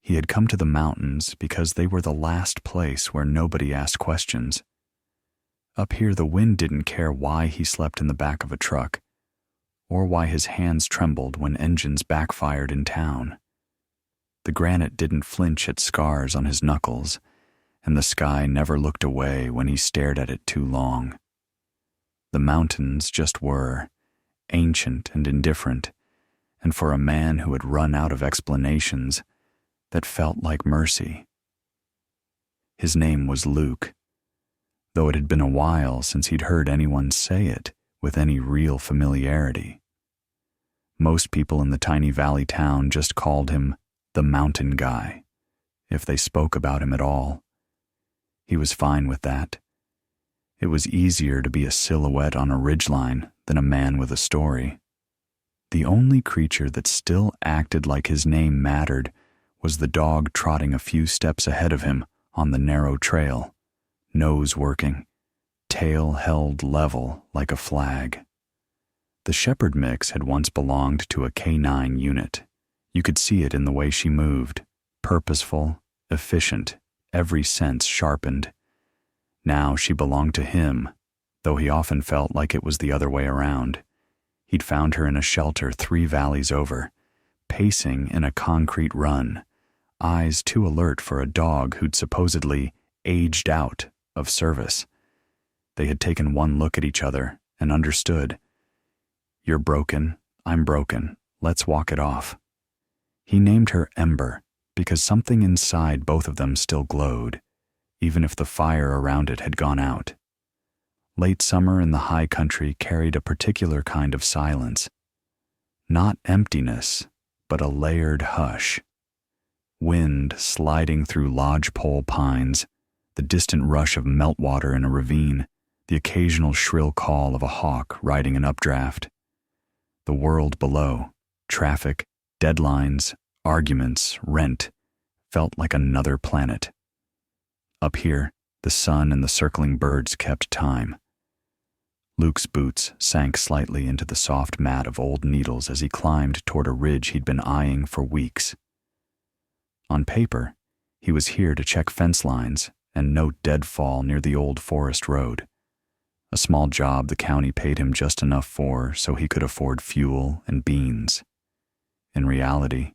He had come to the mountains because they were the last place where nobody asked questions. Up here, the wind didn't care why he slept in the back of a truck, or why his hands trembled when engines backfired in town. The granite didn't flinch at scars on his knuckles, and the sky never looked away when he stared at it too long. The mountains just were, ancient and indifferent, and for a man who had run out of explanations, that felt like mercy. His name was Luke, though it had been a while since he'd heard anyone say it with any real familiarity. Most people in the tiny valley town just called him the mountain guy, if they spoke about him at all. He was fine with that. It was easier to be a silhouette on a ridgeline than a man with a story. The only creature that still acted like his name mattered was the dog trotting a few steps ahead of him on the narrow trail, nose working, tail held level like a flag. The shepherd mix had once belonged to a canine unit. You could see it in the way she moved, purposeful, efficient, every sense sharpened. Now she belonged to him, though he often felt like it was the other way around. He'd found her in a shelter 3 valleys over, pacing in a concrete run, eyes too alert for a dog who'd supposedly aged out of service. They had taken one look at each other and understood. You're broken, I'm broken, let's walk it off. He named her Ember because something inside both of them still glowed, even if the fire around it had gone out. Late summer in the high country carried a particular kind of silence. Not emptiness, but a layered hush. Wind sliding through lodgepole pines, the distant rush of meltwater in a ravine, the occasional shrill call of a hawk riding an updraft. The world below, traffic, deadlines, arguments, rent, felt like another planet. Up here, the sun and the circling birds kept time. Luke's boots sank slightly into the soft mat of old needles as he climbed toward a ridge he'd been eyeing for weeks. On paper, he was here to check fence lines and note deadfall near the old forest road. A small job the county paid him just enough for so he could afford fuel and beans. In reality,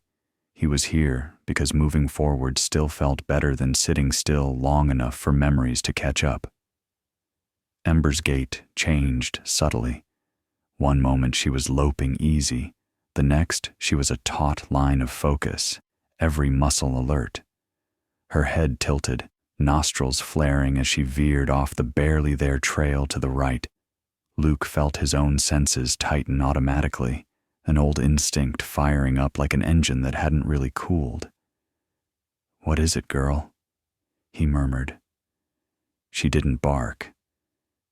he was here because moving forward still felt better than sitting still long enough for memories to catch up. Ember's gait changed subtly. One moment she was loping easy, the next she was a taut line of focus, every muscle alert. Her head tilted, nostrils flaring as she veered off the barely there trail to the right. Luke felt his own senses tighten automatically, an old instinct firing up like an engine that hadn't really cooled. "What is it, girl?" he murmured. She didn't bark.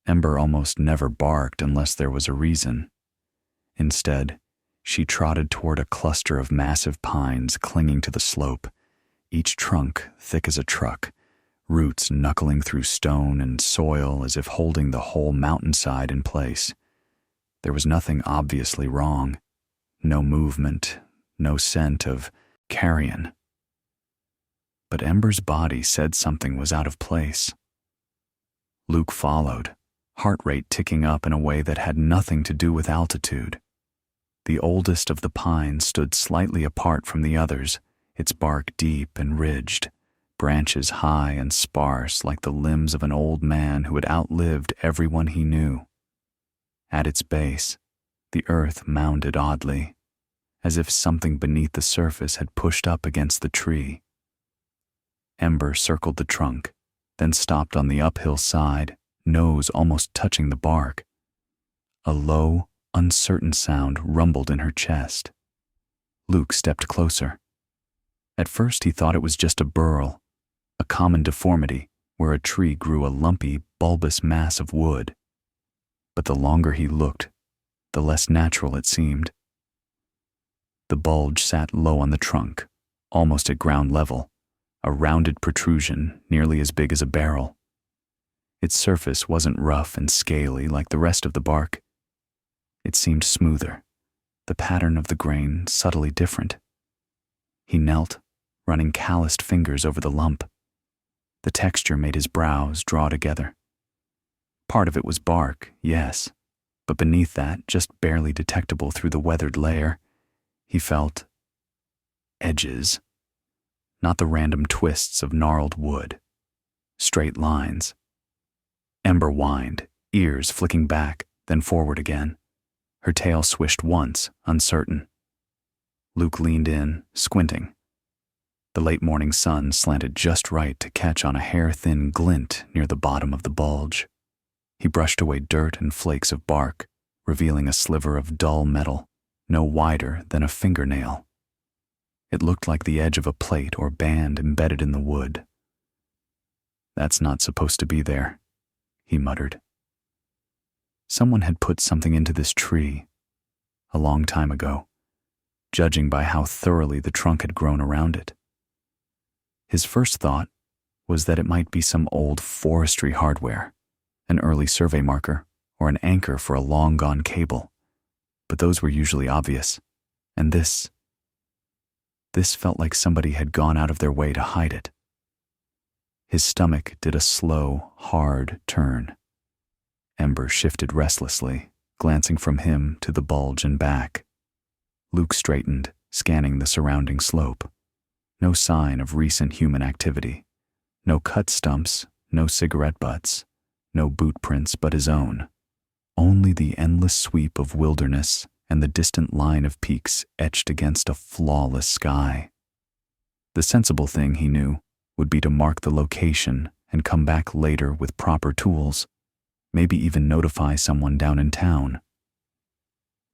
Ember almost never barked unless there was a reason. Instead, she trotted toward a cluster of massive pines clinging to the slope, each trunk thick as a truck, roots knuckling through stone and soil as if holding the whole mountainside in place. There was nothing obviously wrong. No movement, no scent of carrion. But Ember's body said something was out of place. Luke followed, heart rate ticking up in a way that had nothing to do with altitude. The oldest of the pines stood slightly apart from the others, its bark deep and ridged, branches high and sparse like the limbs of an old man who had outlived everyone he knew. At its base, the earth mounded oddly, as if something beneath the surface had pushed up against the tree. Ember circled the trunk, then stopped on the uphill side, nose almost touching the bark. A low, uncertain sound rumbled in her chest. Luke stepped closer. At first he thought it was just a burl, a common deformity where a tree grew a lumpy, bulbous mass of wood. But the longer he looked, the less natural it seemed. The bulge sat low on the trunk, almost at ground level, a rounded protrusion nearly as big as a barrel. Its surface wasn't rough and scaly like the rest of the bark. It seemed smoother, the pattern of the grain subtly different. He knelt, running calloused fingers over the lump. The texture made his brows draw together. Part of it was bark, yes, but beneath that, just barely detectable through the weathered layer, he felt edges. Not the random twists of gnarled wood. Straight lines. Ember whined, ears flicking back, then forward again. Her tail swished once, uncertain. Luke leaned in, squinting. The late morning sun slanted just right to catch on a hair-thin glint near the bottom of the bulge. He brushed away dirt and flakes of bark, revealing a sliver of dull metal, no wider than a fingernail. It looked like the edge of a plate or band embedded in the wood. "That's not supposed to be there," he muttered. Someone had put something into this tree a long time ago, judging by how thoroughly the trunk had grown around it. His first thought was that it might be some old forestry hardware, an early survey marker, or an anchor for a long-gone cable, but those were usually obvious, and this felt like somebody had gone out of their way to hide it. His stomach did a slow, hard turn. Ember shifted restlessly, glancing from him to the bulge and back. Luke straightened, scanning the surrounding slope. No sign of recent human activity. No cut stumps, no cigarette butts, no boot prints but his own. Only the endless sweep of wilderness and the distant line of peaks etched against a flawless sky. The sensible thing, he knew, would be to mark the location and come back later with proper tools, maybe even notify someone down in town.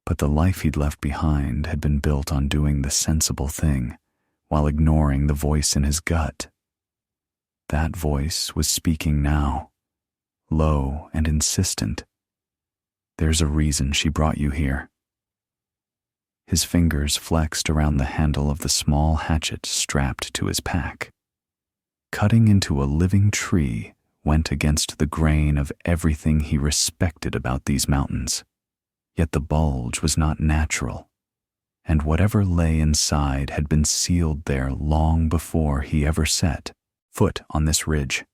But the life he'd left behind had been built on doing the sensible thing, while ignoring the voice in his gut. That voice was speaking now, low and insistent. "There's a reason she brought you here." His fingers flexed around the handle of the small hatchet strapped to his pack. Cutting into a living tree went against the grain of everything he respected about these mountains. Yet the bulge was not natural, and whatever lay inside had been sealed there long before he ever set foot on this ridge.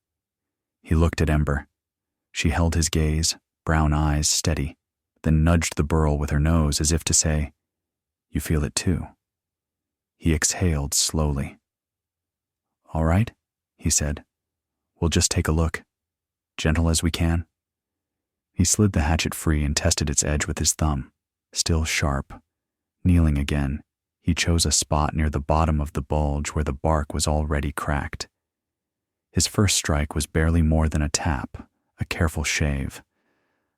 He looked at Ember. She held his gaze, brown eyes steady, then nudged the burl with her nose as if to say, "You feel it too." He exhaled slowly. "All right," he said. "We'll just take a look, gentle as we can." He slid the hatchet free and tested its edge with his thumb, still sharp. Kneeling again, he chose a spot near the bottom of the bulge where the bark was already cracked. His first strike was barely more than a tap, a careful shave.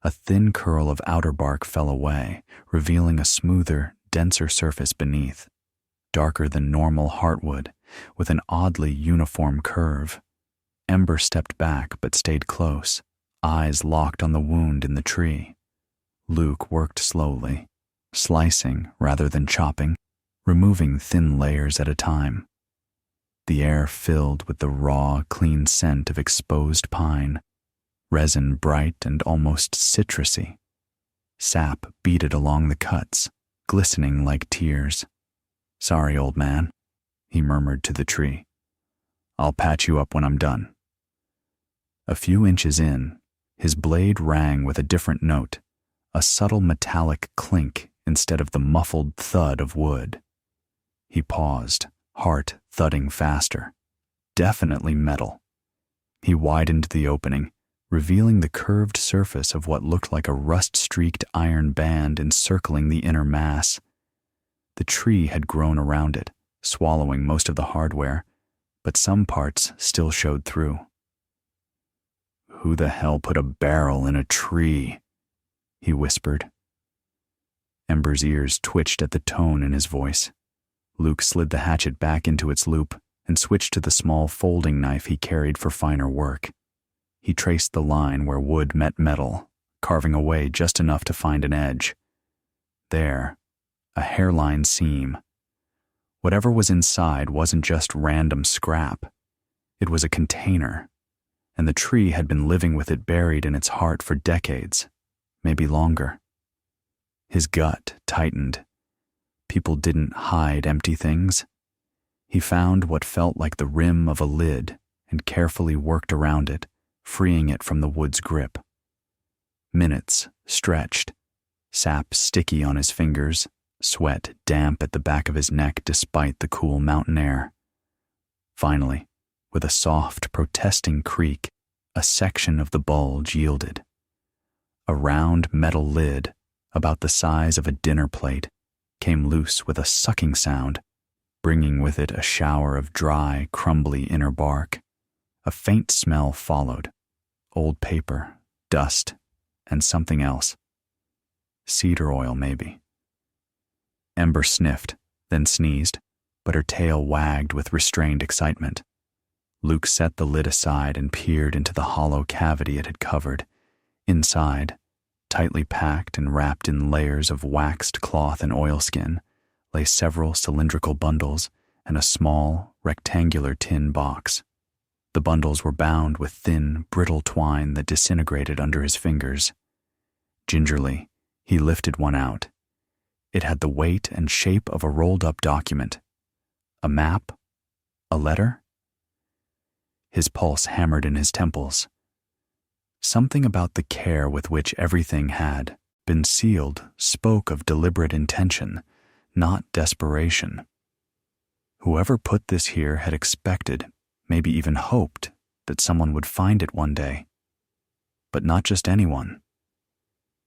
A thin curl of outer bark fell away, revealing a smoother, denser surface beneath, darker than normal heartwood, with an oddly uniform curve. Ember stepped back but stayed close, eyes locked on the wound in the tree. Luke worked slowly, slicing rather than chopping, removing thin layers at a time. The air filled with the raw, clean scent of exposed pine, resin bright and almost citrusy. Sap beaded along the cuts, glistening like tears. "Sorry, old man," he murmured to the tree. "I'll patch you up when I'm done." A few inches in, his blade rang with a different note, a subtle metallic clink instead of the muffled thud of wood. He paused, heart thudding faster. Definitely metal. He widened the opening, revealing the curved surface of what looked like a rust-streaked iron band encircling the inner mass. The tree had grown around it, swallowing most of the hardware, but some parts still showed through. "Who the hell put a barrel in a tree?" he whispered. Ember's ears twitched at the tone in his voice. Luke slid the hatchet back into its loop and switched to the small folding knife he carried for finer work. He traced the line where wood met metal, carving away just enough to find an edge. There, a hairline seam. Whatever was inside wasn't just random scrap. It was a container, and the tree had been living with it buried in its heart for decades, maybe longer. His gut tightened. People didn't hide empty things. He found what felt like the rim of a lid and carefully worked around it, freeing it from the wood's grip. Minutes stretched, sap sticky on his fingers, sweat damp at the back of his neck despite the cool mountain air. Finally, with a soft, protesting creak, a section of the bulge yielded. A round metal lid, about the size of a dinner plate, came loose with a sucking sound, bringing with it a shower of dry, crumbly inner bark. A faint smell followed. Old paper, dust, and something else. Cedar oil, maybe. Ember sniffed, then sneezed, but her tail wagged with restrained excitement. Luke set the lid aside and peered into the hollow cavity it had covered. Inside, tightly packed and wrapped in layers of waxed cloth and oilskin, lay several cylindrical bundles and a small, rectangular tin box. The bundles were bound with thin, brittle twine that disintegrated under his fingers. Gingerly, he lifted one out. It had the weight and shape of a rolled-up document. A map? A letter? His pulse hammered in his temples. Something about the care with which everything had been sealed spoke of deliberate intention, not desperation. Whoever put this here had expected, maybe even hoped, that someone would find it one day. But not just anyone.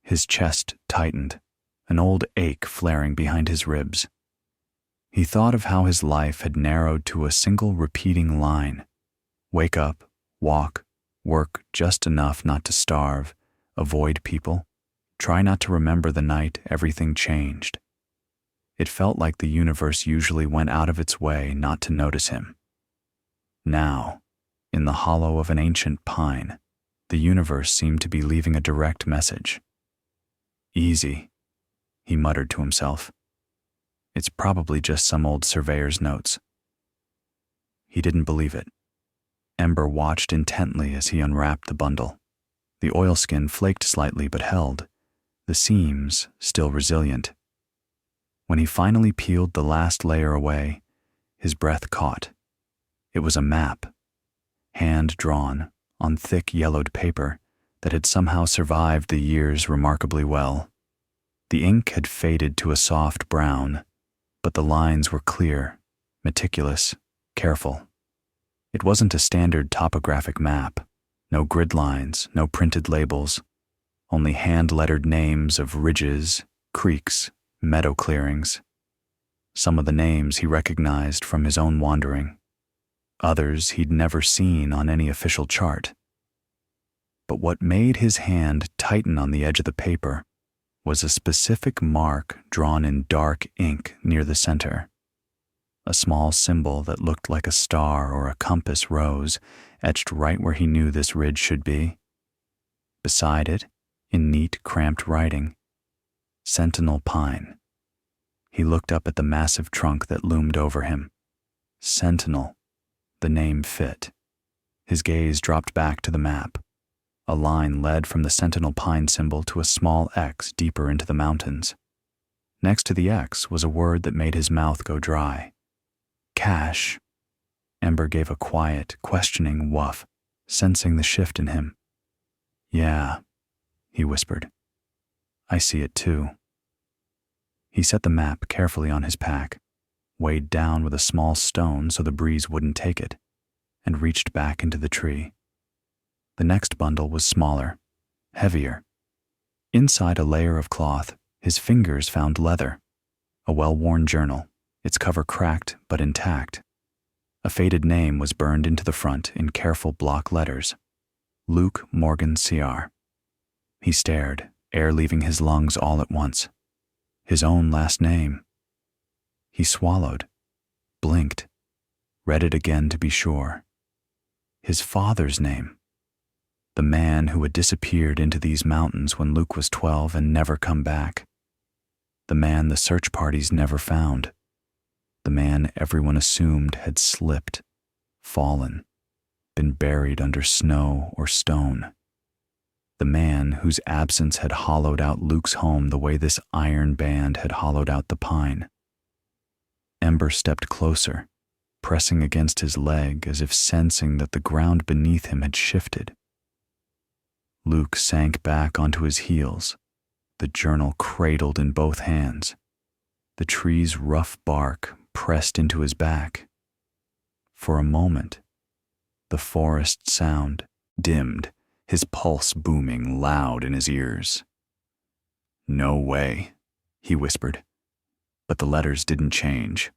His chest tightened, an old ache flaring behind his ribs. He thought of how his life had narrowed to a single repeating line. Wake up, walk, work just enough not to starve, avoid people, try not to remember the night everything changed. It felt like the universe usually went out of its way not to notice him. Now, in the hollow of an ancient pine, the universe seemed to be leaving a direct message. Easy, he muttered to himself. It's probably just some old surveyor's notes. He didn't believe it. Ember watched intently as he unwrapped the bundle. The oilskin flaked slightly but held, the seams still resilient. When he finally peeled the last layer away, his breath caught. It was a map, hand-drawn on thick yellowed paper that had somehow survived the years remarkably well. The ink had faded to a soft brown, but the lines were clear, meticulous, careful. It wasn't a standard topographic map. No grid lines, no printed labels, only hand-lettered names of ridges, creeks, meadow clearings. Some of the names he recognized from his own wandering. Others he'd never seen on any official chart. But what made his hand tighten on the edge of the paper was a specific mark drawn in dark ink near the center. A small symbol that looked like a star or a compass rose, etched right where he knew this ridge should be. Beside it, in neat, cramped writing, Sentinel Pine. He looked up at the massive trunk that loomed over him. Sentinel. The name fit. His gaze dropped back to the map. A line led from the Sentinel Pine symbol to a small X deeper into the mountains. Next to the X was a word that made his mouth go dry. Cash. Ember gave a quiet, questioning woof, sensing the shift in him. Yeah, he whispered. I see it too. He set the map carefully on his pack, weighed down with a small stone so the breeze wouldn't take it, and reached back into the tree. The next bundle was smaller, heavier. Inside a layer of cloth, his fingers found leather, a well-worn journal, its cover cracked but intact. A faded name was burned into the front in careful block letters. Luke Morgan C.R. He stared, air leaving his lungs all at once. His own last name. He swallowed, blinked, read it again to be sure. His father's name. The man who had disappeared into these mountains when Luke was 12 and never come back. The man the search parties never found. The man everyone assumed had slipped, fallen, been buried under snow or stone. The man whose absence had hollowed out Luke's home the way this iron band had hollowed out the pine. Ember stepped closer, pressing against his leg as if sensing that the ground beneath him had shifted. Luke sank back onto his heels, the journal cradled in both hands, the tree's rough bark pressed into his back. For a moment, the forest sound dimmed, his pulse booming loud in his ears. "No way," he whispered, but the letters didn't change.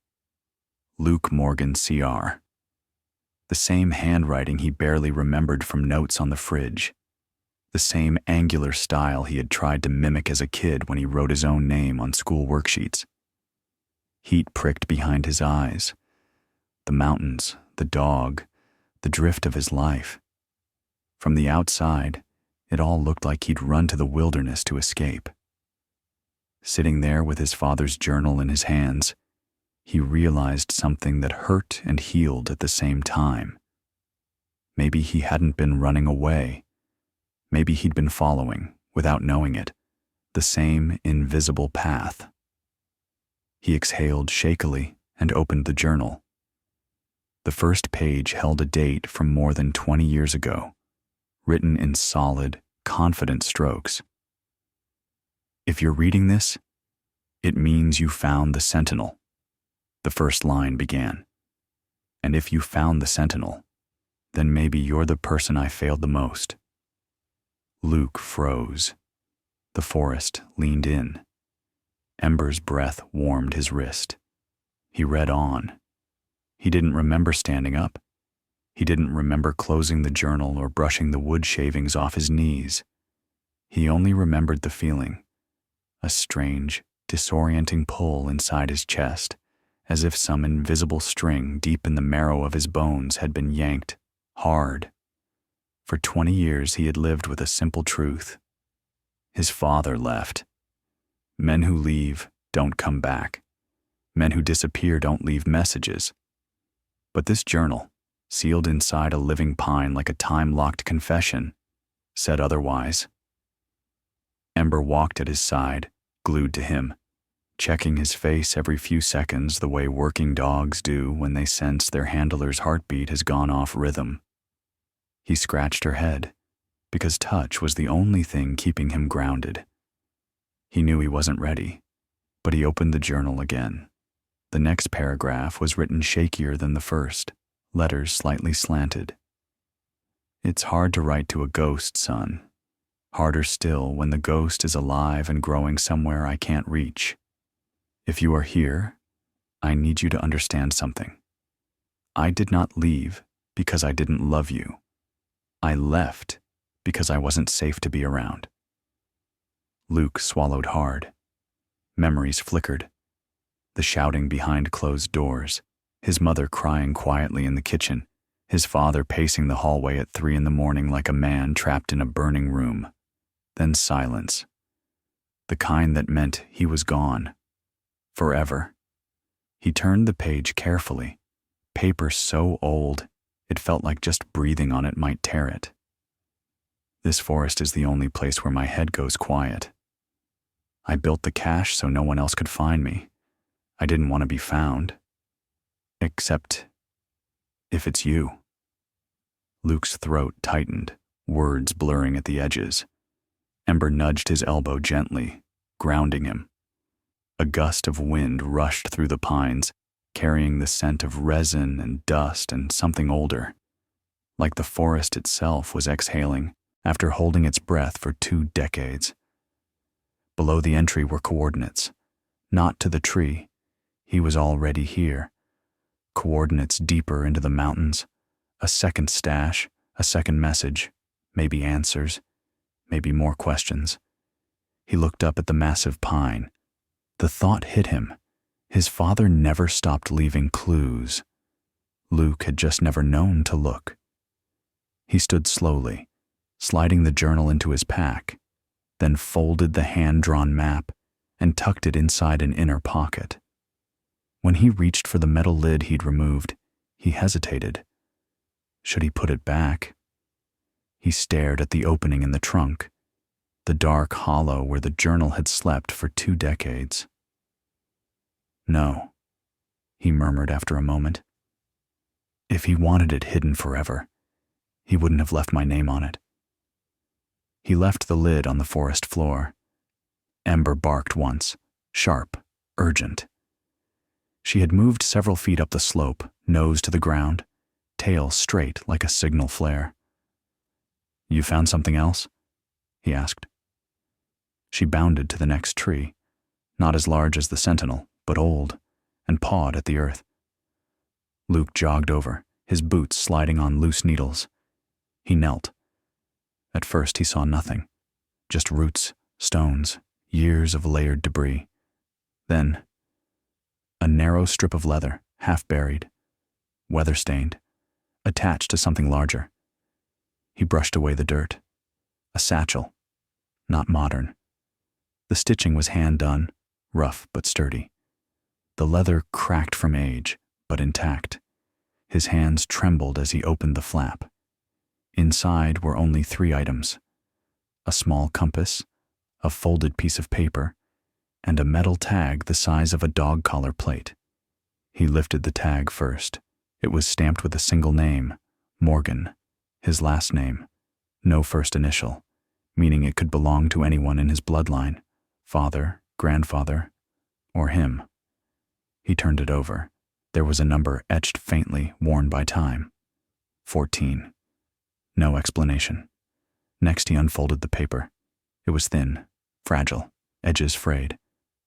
Luke Morgan, CR. The same handwriting he barely remembered from notes on the fridge. The same angular style he had tried to mimic as a kid when he wrote his own name on school worksheets. Heat pricked behind his eyes. The mountains, the dog, the drift of his life. From the outside, it all looked like he'd run to the wilderness to escape. Sitting there with his father's journal in his hands, he realized something that hurt and healed at the same time. Maybe he hadn't been running away. Maybe he'd been following, without knowing it, the same invisible path. He exhaled shakily and opened the journal. The first page held a date from more than 20 years ago, written in solid, confident strokes. "If you're reading this, it means you found the Sentinel," the first line began. "And if you found the Sentinel, then maybe you're the person I failed the most." Luke froze. The forest leaned in. Ember's breath warmed his wrist. He read on. He didn't remember standing up. He didn't remember closing the journal or brushing the wood shavings off his knees. He only remembered the feeling, a strange, disorienting pull inside his chest, as if some invisible string deep in the marrow of his bones had been yanked hard. For 20 years he had lived with a simple truth. His father left. Men who leave don't come back. Men who disappear don't leave messages. But this journal, sealed inside a living pine like a time-locked confession, said otherwise. Ember walked at his side, glued to him, checking his face every few seconds the way working dogs do when they sense their handler's heartbeat has gone off rhythm. He scratched her head, because touch was the only thing keeping him grounded. He knew he wasn't ready, but he opened the journal again. The next paragraph was written shakier than the first, letters slightly slanted. "It's hard to write to a ghost, son. Harder still when the ghost is alive and growing somewhere I can't reach. If you are here, I need you to understand something. I did not leave because I didn't love you. I left because I wasn't safe to be around." Luke swallowed hard. Memories flickered. The shouting behind closed doors, his mother crying quietly in the kitchen, his father pacing the hallway at 3 a.m. like a man trapped in a burning room. Then silence. The kind that meant he was gone. Forever. He turned the page carefully, paper so old it felt like just breathing on it might tear it. "This forest is the only place where my head goes quiet. I built the cache so no one else could find me. I didn't want to be found. Except if it's you." Luke's throat tightened, words blurring at the edges. Ember nudged his elbow gently, grounding him. A gust of wind rushed through the pines, carrying the scent of resin and dust and something older, like the forest itself was exhaling after holding its breath for 2 decades. Below the entry were coordinates, not to the tree. He was already here. Coordinates deeper into the mountains, a second stash, a second message, maybe answers, maybe more questions. He looked up at the massive pine. The thought hit him. His father never stopped leaving clues. Luke had just never known to look. He stood slowly, sliding the journal into his pack, then folded the hand-drawn map and tucked it inside an inner pocket. When he reached for the metal lid he'd removed, he hesitated. Should he put it back? He stared at the opening in the trunk, the dark hollow where the journal had slept for 2 decades. "No," he murmured after a moment. If he wanted it hidden forever, he wouldn't have left my name on it. He left the lid on the forest floor. Ember barked once, sharp, urgent. She had moved several feet up the slope, nose to the ground, tail straight like a signal flare. "You found something else?" he asked. She bounded to the next tree, not as large as the sentinel, but old, and pawed at the earth. Luke jogged over, his boots sliding on loose needles. He knelt. At first he saw nothing, just roots, stones, years of layered debris. Then, a narrow strip of leather, half buried, weather-stained, attached to something larger. He brushed away the dirt. A satchel, not modern. The stitching was hand-done, rough but sturdy. The leather cracked from age, but intact. His hands trembled as he opened the flap. Inside were only 3 items: a small compass, a folded piece of paper, and a metal tag the size of a dog collar plate. He lifted the tag first. It was stamped with a single name, Morgan, his last name, no first initial, meaning it could belong to anyone in his bloodline, father, grandfather, or him. He turned it over. There was a number etched faintly, worn by time. 14. No explanation. Next he unfolded the paper. It was thin, fragile, edges frayed.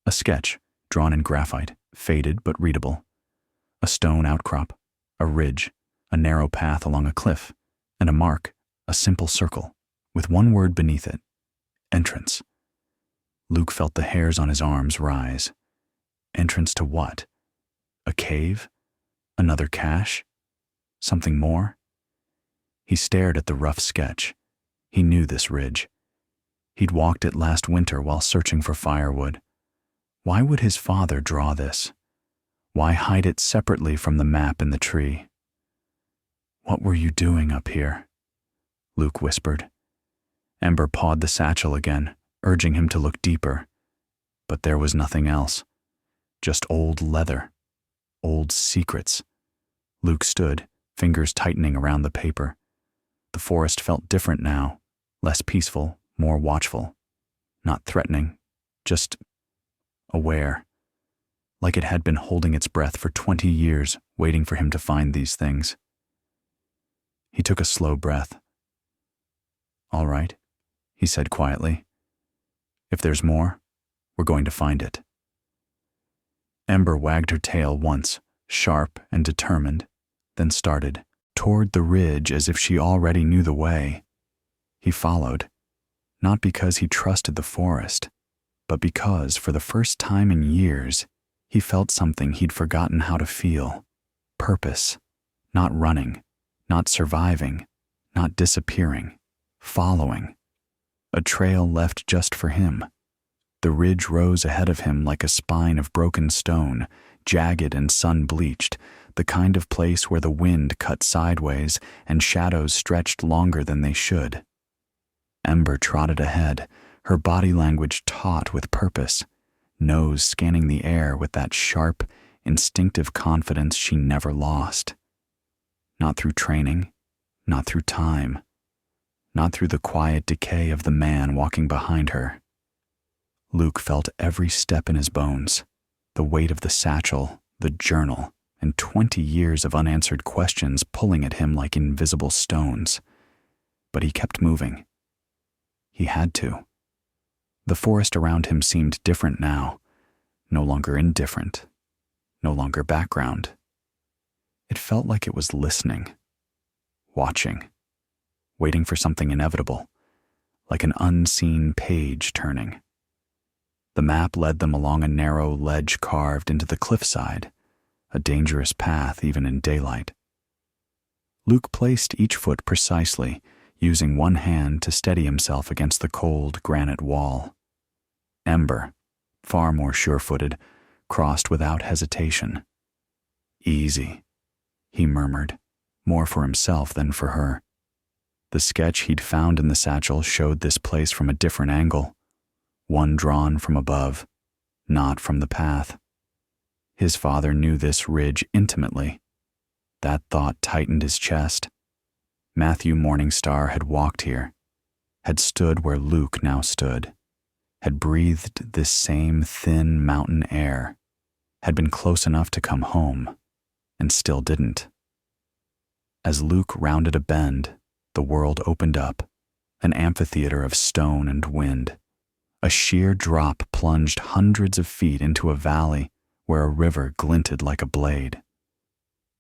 A sketch, drawn in graphite, faded but readable. A stone outcrop, a ridge, a narrow path along a cliff, and a mark, a simple circle, with one word beneath it: entrance. Luke felt the hairs on his arms rise. Entrance to what? A cave? Another cache? Something more? He stared at the rough sketch. He knew this ridge. He'd walked it last winter while searching for firewood. Why would his father draw this? Why hide it separately from the map in the tree? "What were you doing up here?" Luke whispered. Ember pawed the satchel again, urging him to look deeper. But there was nothing else. Just old leather. Old secrets. Luke stood, fingers tightening around the paper. The forest felt different now, less peaceful, more watchful. Not threatening, just aware. Like it had been holding its breath for 20 years, waiting for him to find these things. He took a slow breath. "All right," he said quietly. "If there's more, we're going to find it." Ember wagged her tail once, sharp and determined, then started toward the ridge as if she already knew the way. He followed, not because he trusted the forest, but because, for the first time in years, he felt something he'd forgotten how to feel: purpose. Not running, not surviving, not disappearing, following. A trail left just for him. The ridge rose ahead of him like a spine of broken stone, jagged and sun-bleached, the kind of place where the wind cut sideways and shadows stretched longer than they should. Ember trotted ahead, her body language taut with purpose, nose scanning the air with that sharp, instinctive confidence she never lost. Not through training, not through time, not through the quiet decay of the man walking behind her. Luke felt every step in his bones, the weight of the satchel, the journal, and 20 years of unanswered questions pulling at him like invisible stones. But he kept moving. He had to. The forest around him seemed different now, no longer indifferent, no longer background. It felt like it was listening, watching, waiting for something inevitable, like an unseen page turning. The map led them along a narrow ledge carved into the cliffside, a dangerous path even in daylight. Luke placed each foot precisely, using one hand to steady himself against the cold granite wall. Ember, far more sure-footed, crossed without hesitation. "Easy," he murmured, more for himself than for her. The sketch he'd found in the satchel showed this place from a different angle, one drawn from above, not from the path. His father knew this ridge intimately. That thought tightened his chest. Matthew Morningstar had walked here, had stood where Luke now stood, had breathed this same thin mountain air, had been close enough to come home, and still didn't. As Luke rounded a bend, the world opened up, an amphitheater of stone and wind. A sheer drop plunged hundreds of feet into a valley where a river glinted like a blade.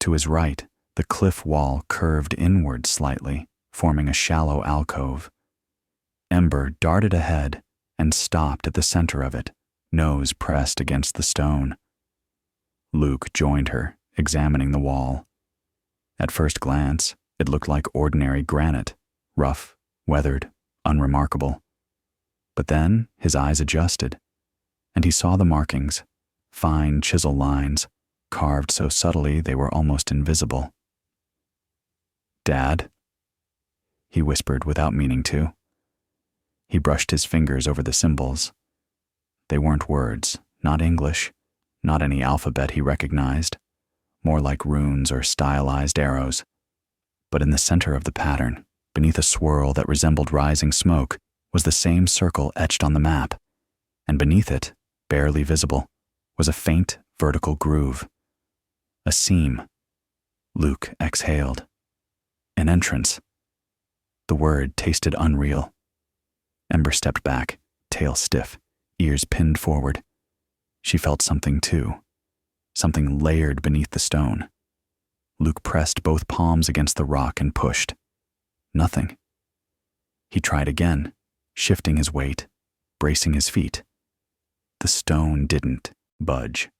To his right, the cliff wall curved inward slightly, forming a shallow alcove. Ember darted ahead and stopped at the center of it, nose pressed against the stone. Luke joined her, examining the wall. At first glance, it looked like ordinary granite, rough, weathered, unremarkable. But then his eyes adjusted, and he saw the markings, fine chisel lines, carved so subtly they were almost invisible. "Dad?" he whispered without meaning to. He brushed his fingers over the symbols. They weren't words, not English, not any alphabet he recognized, more like runes or stylized arrows. But in the center of the pattern, beneath a swirl that resembled rising smoke, was the same circle etched on the map, and beneath it, barely visible, was a faint vertical groove. A seam. Luke exhaled. An entrance. The word tasted unreal. Ember stepped back, tail stiff, ears pinned forward. She felt something too, something layered beneath the stone. Luke pressed both palms against the rock and pushed. Nothing. He tried again, shifting his weight, bracing his feet. The stone didn't budge.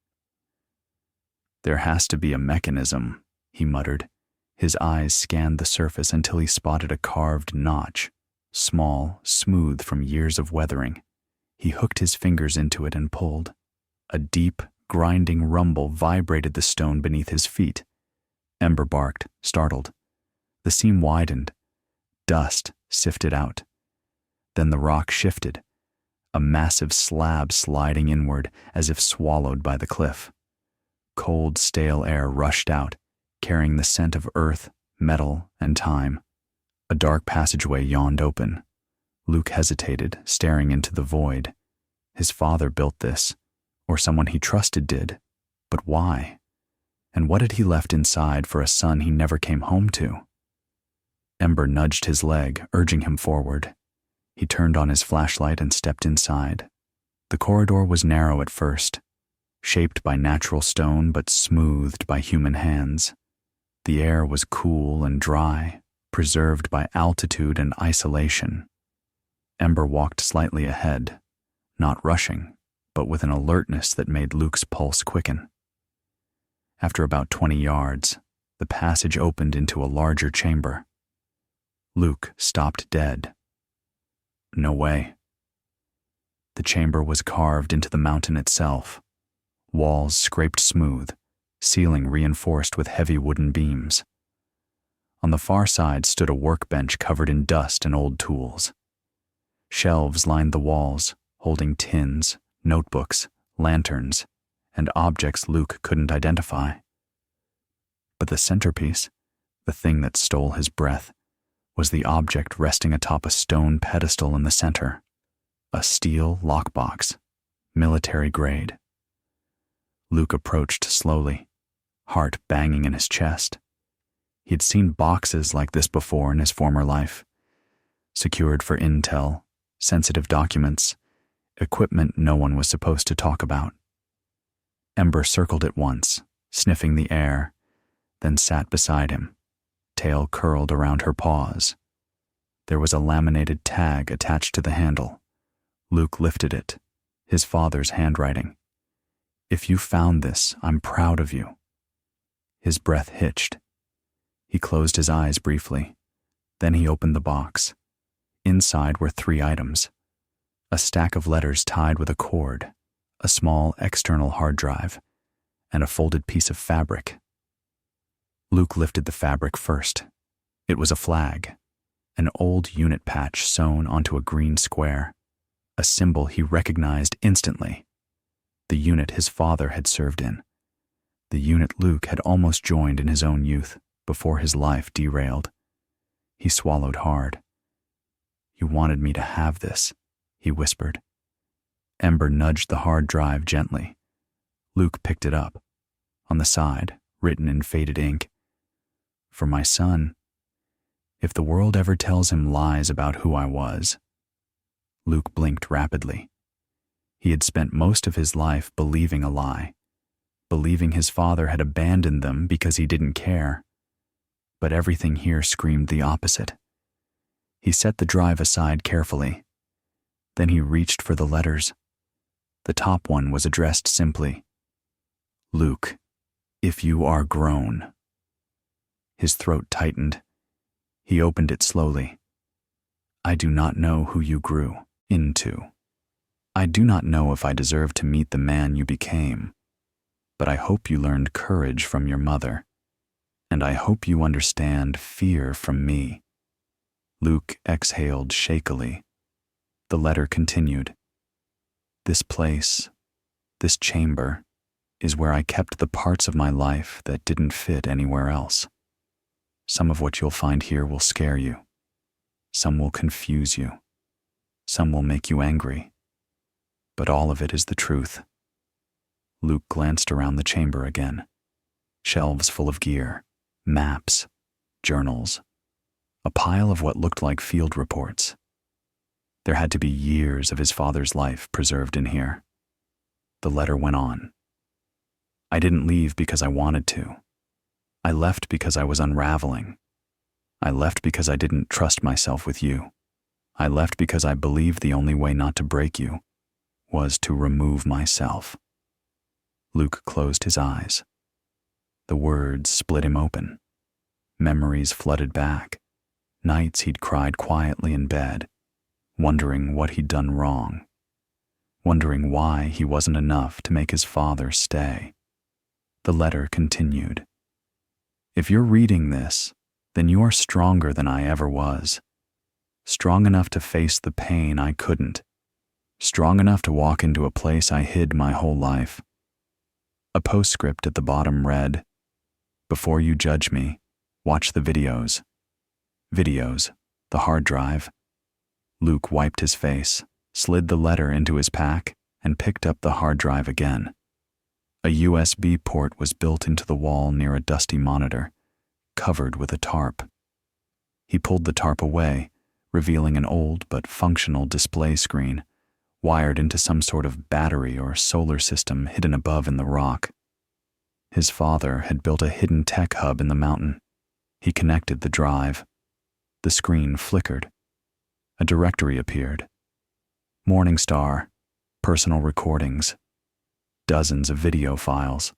"There has to be a mechanism," he muttered. His eyes scanned the surface until he spotted a carved notch, small, smooth from years of weathering. He hooked his fingers into it and pulled. A deep, grinding rumble vibrated the stone beneath his feet. Ember barked, startled. The seam widened. Dust sifted out. Then the rock shifted, a massive slab sliding inward as if swallowed by the cliff. Cold, stale air rushed out, carrying the scent of earth, metal, and time. A dark passageway yawned open. Luke hesitated, staring into the void. His father built this, or someone he trusted did, but why? And what had he left inside for a son he never came home to? Ember nudged his leg, urging him forward. He turned on his flashlight and stepped inside. The corridor was narrow at first, shaped by natural stone but smoothed by human hands. The air was cool and dry, preserved by altitude and isolation. Ember walked slightly ahead, not rushing, but with an alertness that made Luke's pulse quicken. After about 20 yards, the passage opened into a larger chamber. Luke stopped dead. No way. The chamber was carved into the mountain itself, walls scraped smooth, ceiling reinforced with heavy wooden beams. On the far side stood a workbench covered in dust and old tools. Shelves lined the walls, holding tins, notebooks, lanterns, and objects Luke couldn't identify. But the centerpiece, the thing that stole his breath, was the object resting atop a stone pedestal in the center, a steel lockbox, military grade. Luke approached slowly, heart banging in his chest. He'd seen boxes like this before in his former life, secured for intel, sensitive documents, equipment no one was supposed to talk about. Ember circled it once, sniffing the air, then sat beside him, tail curled around her paws. There was a laminated tag attached to the handle. Luke lifted it, his father's handwriting. "If you found this, I'm proud of you." His breath hitched. He closed his eyes briefly. Then he opened the box. Inside were 3 items: a stack of letters tied with a cord, a small external hard drive, and a folded piece of fabric. Luke lifted the fabric first. It was a flag, an old unit patch sewn onto a green square, a symbol he recognized instantly. The unit his father had served in. the unit Luke had almost joined in his own youth before his life derailed. He swallowed hard. "You wanted me to have this," he whispered. Ember nudged the hard drive gently. Luke picked it up. On the side, written in faded ink, "For my son, if the world ever tells him lies about who I was." Luke blinked rapidly. He had spent most of his life believing a lie, believing his father had abandoned them because he didn't care. But everything here screamed the opposite. He set the drive aside carefully. Then he reached for the letters. The top one was addressed simply, "Luke, if you are grown." His throat tightened. He opened it slowly. "I do not know who you grew into. I do not know if I deserve to meet the man you became, but I hope you learned courage from your mother, and I hope you understand fear from me." Luke exhaled shakily. The letter continued, "This place, this chamber, is where I kept the parts of my life that didn't fit anywhere else. Some of what you'll find here will scare you. Some will confuse you. Some will make you angry. But all of it is the truth." Luke glanced around the chamber again. Shelves full of gear, maps, journals, a pile of what looked like field reports. There had to be years of his father's life preserved in here. The letter went on. "I didn't leave because I wanted to. I left because I was unraveling. I left because I didn't trust myself with you. I left because I believed the only way not to break you was to remove myself." Luke closed his eyes. The words split him open. Memories flooded back. Nights he'd cried quietly in bed, wondering what he'd done wrong, wondering why he wasn't enough to make his father stay. The letter continued. "If you're reading this, then you are stronger than I ever was. Strong enough to face the pain I couldn't. Strong enough to walk into a place I hid my whole life." A postscript at the bottom read, "Before you judge me, watch the videos." Videos, the hard drive. Luke wiped his face, slid the letter into his pack, and picked up the hard drive again. A USB port was built into the wall near a dusty monitor, covered with a tarp. He pulled the tarp away, revealing an old but functional display screen, wired into some sort of battery or solar system hidden above in the rock. His father had built a hidden tech hub in the mountain. He connected the drive. The screen flickered. A directory appeared. Morningstar, personal recordings, dozens of video files.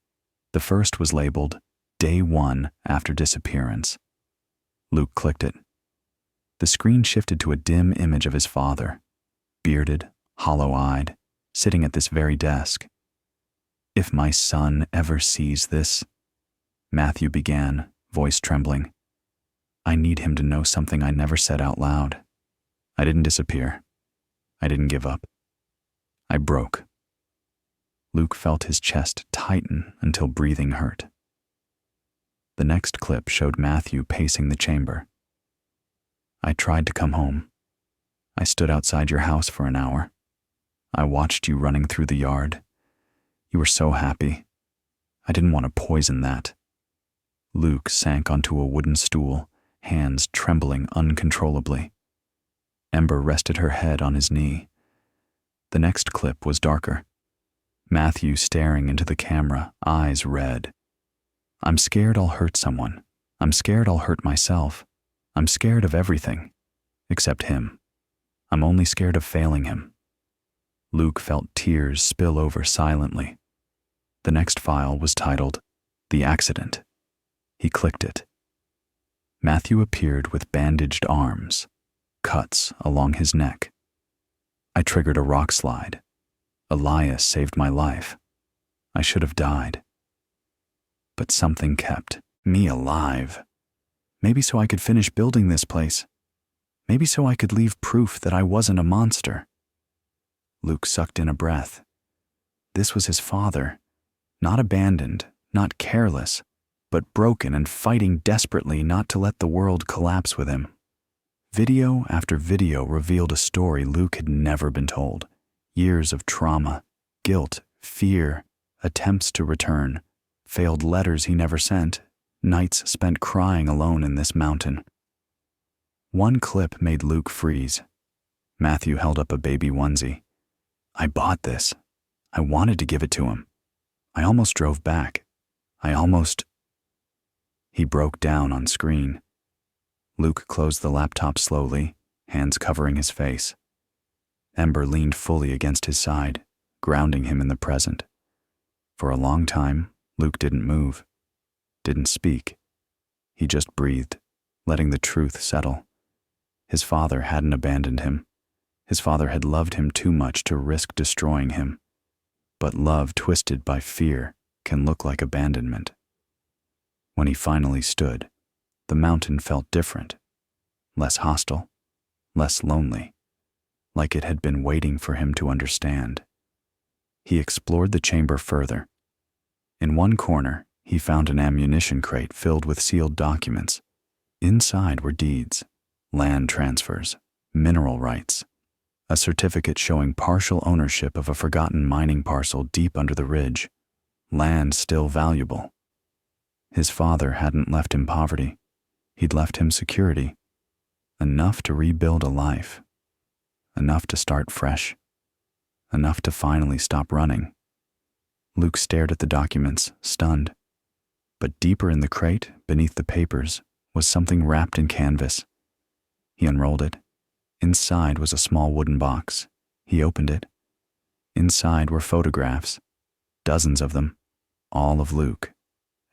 The first was labeled Day 1 after disappearance. Luke clicked it. The screen shifted to a dim image of his father, bearded, hollow-eyed, sitting at this very desk. "If my son ever sees this," Matthew began, voice trembling, "I need him to know something I never said out loud. I didn't disappear. I didn't give up. I broke." Luke felt his chest tighten until breathing hurt. The next clip showed Matthew pacing the chamber. "I tried to come home. I stood outside your house for an hour. I watched you running through the yard. You were so happy. I didn't want to poison that." Luke sank onto a wooden stool, hands trembling uncontrollably. Ember rested her head on his knee. The next clip was darker. Matthew staring into the camera, eyes red. "I'm scared I'll hurt someone. I'm scared I'll hurt myself. I'm scared of everything, except him. I'm only scared of failing him." Luke felt tears spill over silently. The next file was titled, "The Accident." He clicked it. Matthew appeared with bandaged arms, cuts along his neck. "I triggered a rock slide. Elias saved my life. I should have died. But something kept me alive. Maybe so I could finish building this place. Maybe so I could leave proof that I wasn't a monster." Luke sucked in a breath. This was his father, not abandoned, not careless, but broken and fighting desperately not to let the world collapse with him. Video after video revealed a story Luke had never been told. Years of trauma, guilt, fear, attempts to return, failed letters he never sent, nights spent crying alone in this mountain. One clip made Luke freeze. Matthew held up a baby onesie. "I bought this. I wanted to give it to him. I almost drove back. He broke down on screen. Luke closed the laptop slowly, hands covering his face. Ember leaned fully against his side, grounding him in the present. For a long time, Luke didn't move, didn't speak. He just breathed, letting the truth settle. His father hadn't abandoned him. His father had loved him too much to risk destroying him. But love twisted by fear can look like abandonment. When he finally stood, the mountain felt different, less hostile, less lonely, like it had been waiting for him to understand. He explored the chamber further. In one corner, he found an ammunition crate filled with sealed documents. Inside were deeds, land transfers, mineral rights, a certificate showing partial ownership of a forgotten mining parcel deep under the ridge, land still valuable. His father hadn't left him poverty. He'd left him security, enough to rebuild a life, enough to start fresh, enough to finally stop running. Luke stared at the documents, stunned. But deeper in the crate, beneath the papers, was something wrapped in canvas. He unrolled it. Inside was a small wooden box. He opened it. Inside were photographs, dozens of them, all of Luke,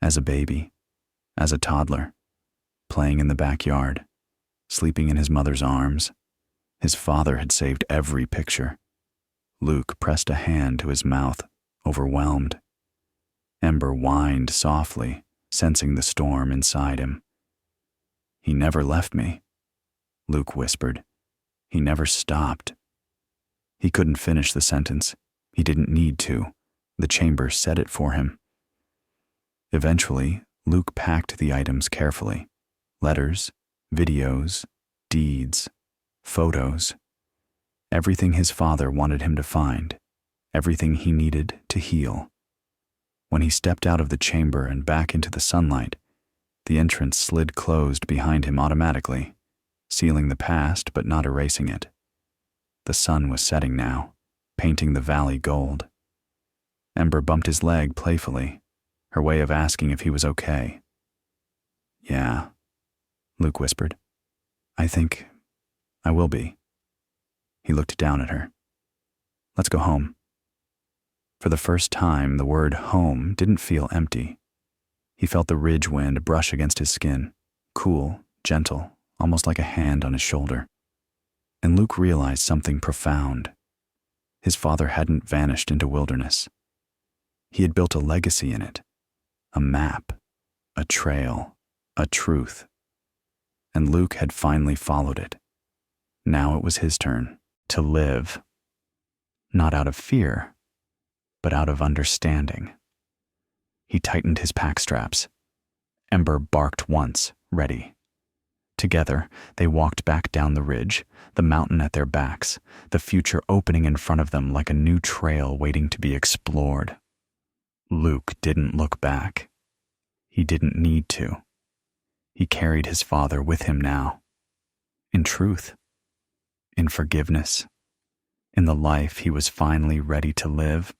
as a baby, as a toddler, playing in the backyard, sleeping in his mother's arms. His father had saved every picture. Luke pressed a hand to his mouth, overwhelmed. Ember whined softly, sensing the storm inside him. "He never left me," Luke whispered. "He never stopped." He couldn't finish the sentence. He didn't need to. The chamber said it for him. Eventually, Luke packed the items carefully. Letters, videos, deeds, photos. Everything his father wanted him to find. Everything he needed to heal. When he stepped out of the chamber and back into the sunlight, the entrance slid closed behind him automatically, sealing the past but not erasing it. The sun was setting now, painting the valley gold. Ember bumped his leg playfully, her way of asking if he was okay. "Yeah," Luke whispered. "I think I will be." He looked down at her. "Let's go home." For the first time, the word home didn't feel empty. He felt the ridge wind brush against his skin, cool, gentle, almost like a hand on his shoulder. And Luke realized something profound. His father hadn't vanished into wilderness. He had built a legacy in it, a map, a trail, a truth. And Luke had finally followed it. Now it was his turn to live. Not out of fear, but out of understanding. He tightened his pack straps. Ember barked once, ready. Together, they walked back down the ridge, the mountain at their backs, the future opening in front of them like a new trail waiting to be explored. Luke didn't look back. He didn't need to. He carried his father with him now. In truth, in forgiveness, in the life he was finally ready to live.